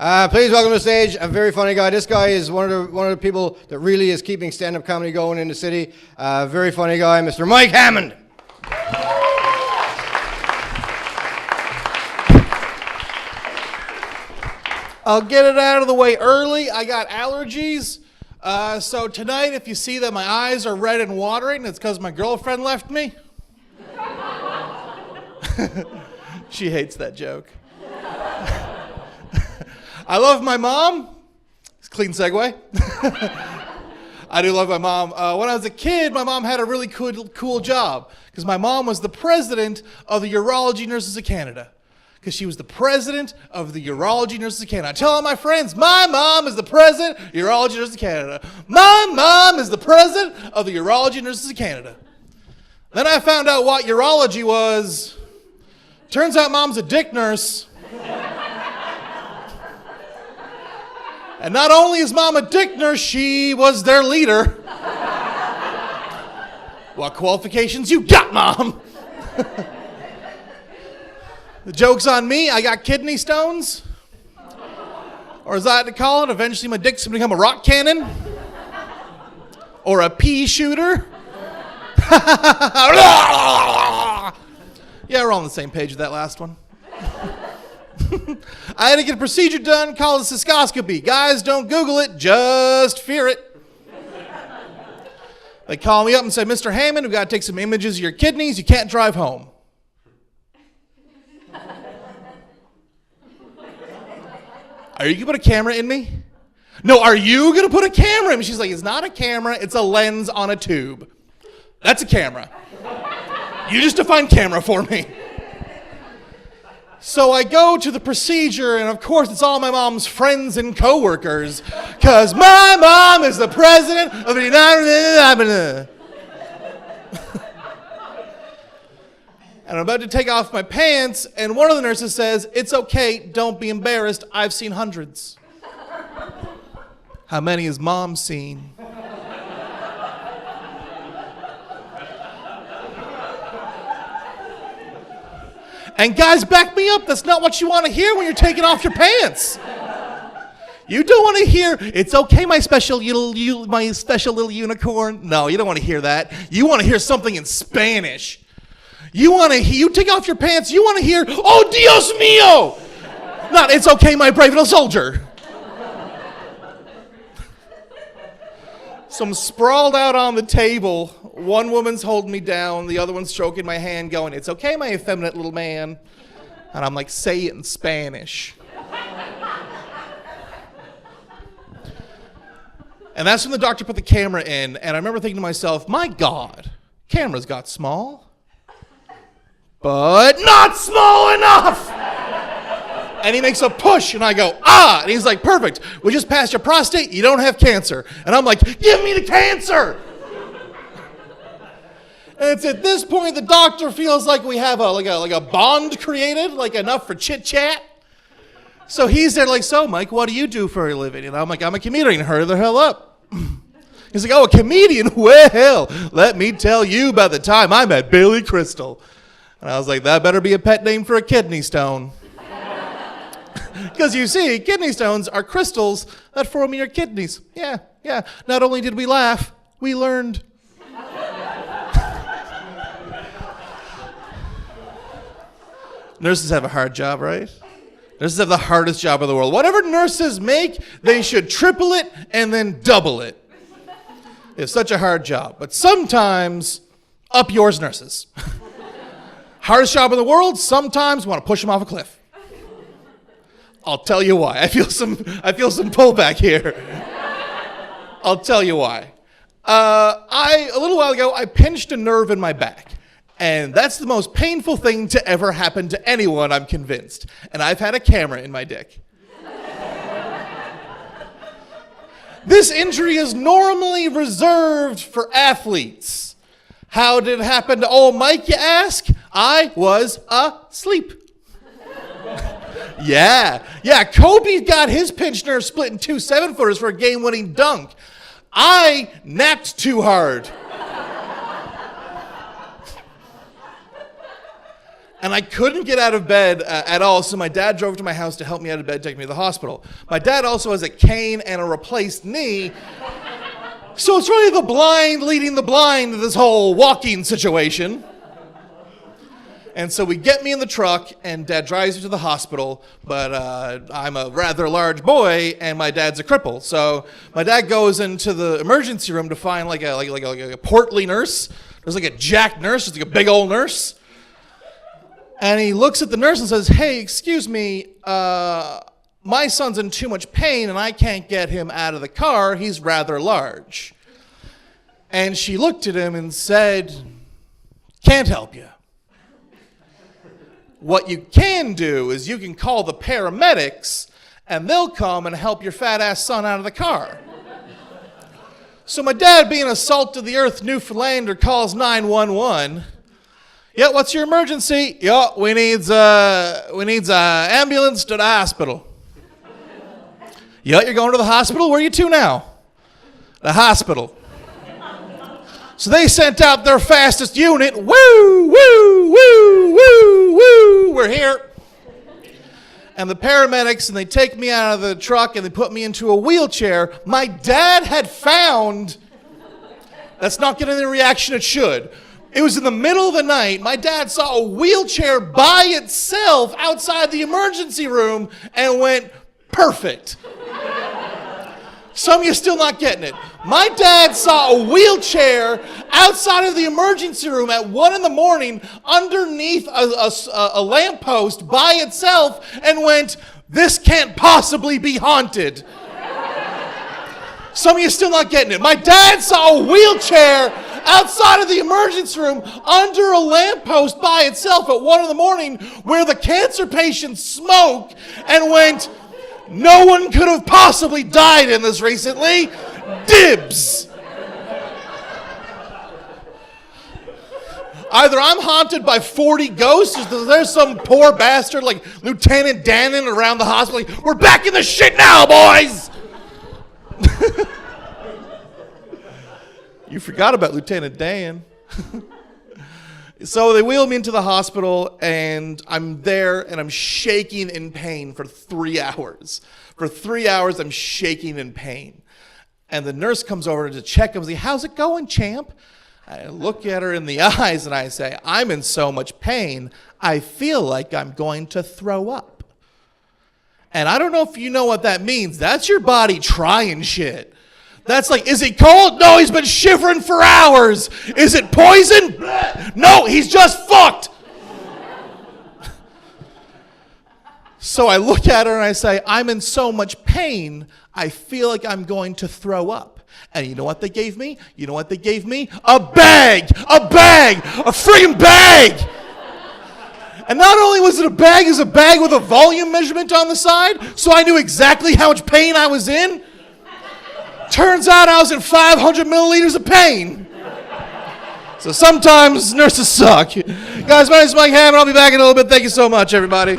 Please welcome to the stage a very funny guy. This guy is one of the people that really is keeping stand-up comedy going in the city. Very funny guy, Mr. Mike Hammond. I'll get it out of the way early. I got allergies. So tonight, if you see that my eyes are red and watering, it's because my girlfriend left me. She hates that joke. I love my mom. It's a clean segue. I do love my mom. When I was a kid, my mom had a really cool job because my mom was the president of the Urology Nurses of Canada. Because she was the president of the Urology Nurses of Canada. I tell all my friends, my mom is the president of Urology Nurses of Canada. My mom is the president of the Urology Nurses of Canada. Then I found out what urology was. Turns out mom's a dick nurse. And not only is mom a dick nurse, she was their leader. What qualifications you got, mom? The joke's on me. I got kidney stones. Or as I like to call it, eventually my dick's going to become a rock cannon. Or a pea shooter. Yeah, we're all on the same page with that last one. I had to get a procedure done called a cystoscopy. Guys, don't Google it, just fear it. They call me up and say, Mr. Hammond, we've got to take some images of your kidneys. You can't drive home. Are you going to put a camera in me? No, are you going to put a camera in me? She's like, it's not a camera, it's a lens on a tube. That's a camera. You just define camera for me. So I go to the procedure, and of course it's all my mom's friends and coworkers, because my mom is the president of the United States. And I'm about to take off my pants, and one of the nurses says, it's okay, don't be embarrassed, I've seen hundreds. How many has mom seen? And guys, back me up. That's not what you want to hear when you're taking off your pants. You don't want to hear, it's okay, my special little unicorn. No, you don't want to hear that. You want to hear something in Spanish. You take off your pants, you want to hear, oh, Dios mío. Not, it's okay, my brave little soldier. So I'm sprawled out on the table. One woman's holding me down. The other one's stroking my hand going, it's okay, my effeminate little man. And I'm like, say it in Spanish. And that's when the doctor put the camera in. And I remember thinking to myself, my God, cameras got small. But not small enough. And he makes a push, and I go, ah! And he's like, perfect. We just passed your prostate. You don't have cancer. And I'm like, give me the cancer! And it's at this point the doctor feels like we have a bond created, like enough for chit-chat. So he's there like, so, Mike, what do you do for a living? And I'm like, I'm a comedian. Hurry the hell up. He's like, oh, a comedian? Well, let me tell you about the time I met Billy Crystal. And I was like, that better be a pet name for a kidney stone. Because you see, kidney stones are crystals that form in your kidneys. Yeah. Not only did we laugh, we learned. Nurses have a hard job, right? Nurses have the hardest job in the world. Whatever nurses make, they should triple it and then double it. It's such a hard job. But sometimes, up yours, nurses. Hardest job in the world, sometimes want to push them off a cliff. I'll tell you why. I feel some pullback here. I'll tell you why. A little while ago, I pinched a nerve in my back. And that's the most painful thing to ever happen to anyone, I'm convinced. And I've had a camera in my dick. This injury is normally reserved for athletes. How did it happen to old Mike, you ask? I was asleep. Yeah, Kobe got his pinched nerve split in 2 7-footers for a game-winning dunk. I napped too hard. And I couldn't get out of bed at all, so my dad drove to my house to help me out of bed, take me to the hospital. My dad also has a cane and a replaced knee, so it's really the blind leading the blind, this whole walking situation. And so we get me in the truck, and Dad drives me to the hospital, but I'm a rather large boy, and my dad's a cripple. So my dad goes into the emergency room to find like a portly nurse. There's like a jacked nurse, just like a big old nurse. And he looks at the nurse and says, "Hey, excuse me, my son's in too much pain, and I can't get him out of the car. He's rather large." And she looked at him and said, "Can't help you. What you can do is you can call the paramedics, and they'll come and help your fat-ass son out of the car." So my dad, being a salt-of-the-earth Newfoundlander, calls 911. "Yeah, what's your emergency?" "Yeah, we needs a ambulance to the hospital." "Yeah, you're going to the hospital? Where are you to now?" "The hospital." So they sent out their fastest unit. Woo, woo, woo, woo, woo. We're here. And the paramedics, and they take me out of the truck and they put me into a wheelchair. My dad had found, that's not getting the reaction it should. It was in the middle of the night. My dad saw a wheelchair by itself outside the emergency room and went, "Perfect." Some of you still not getting it. My dad saw a wheelchair outside of the emergency room at 1 a.m. underneath a lamppost by itself and went, "This can't possibly be haunted." Some of you still not getting it. My dad saw a wheelchair outside of the emergency room under a lamppost by itself at 1 a.m. where the cancer patients smoke and went, "No one could have possibly died in this recently. Dibs." Either I'm haunted by 40 ghosts, or there's some poor bastard like Lieutenant Dannon around the hospital. Like, "We're back in the shit now, boys." You forgot about Lieutenant Dan. So they wheel me into the hospital, and I'm there, and I'm shaking in pain for 3 hours. For 3 hours, I'm shaking in pain. And the nurse comes over to check him and say, "How's it going, champ?" I look at her in the eyes, and I say, "I'm in so much pain, I feel like I'm going to throw up." And I don't know if you know what that means. That's your body trying shit. That's like, is he cold? No, he's been shivering for hours. Is it poison? No, he's just fucked. So I look at her and I say, "I'm in so much pain, I feel like I'm going to throw up." And you know what they gave me? You know what they gave me? A bag! A bag! A freaking bag! And not only was it it was a bag with a volume measurement on the side, so I knew exactly how much pain I was in. Turns out I was in 500 milliliters of pain. So sometimes nurses suck. Guys, my name is Mike Hammond. I'll be back in a little bit. Thank you so much, everybody.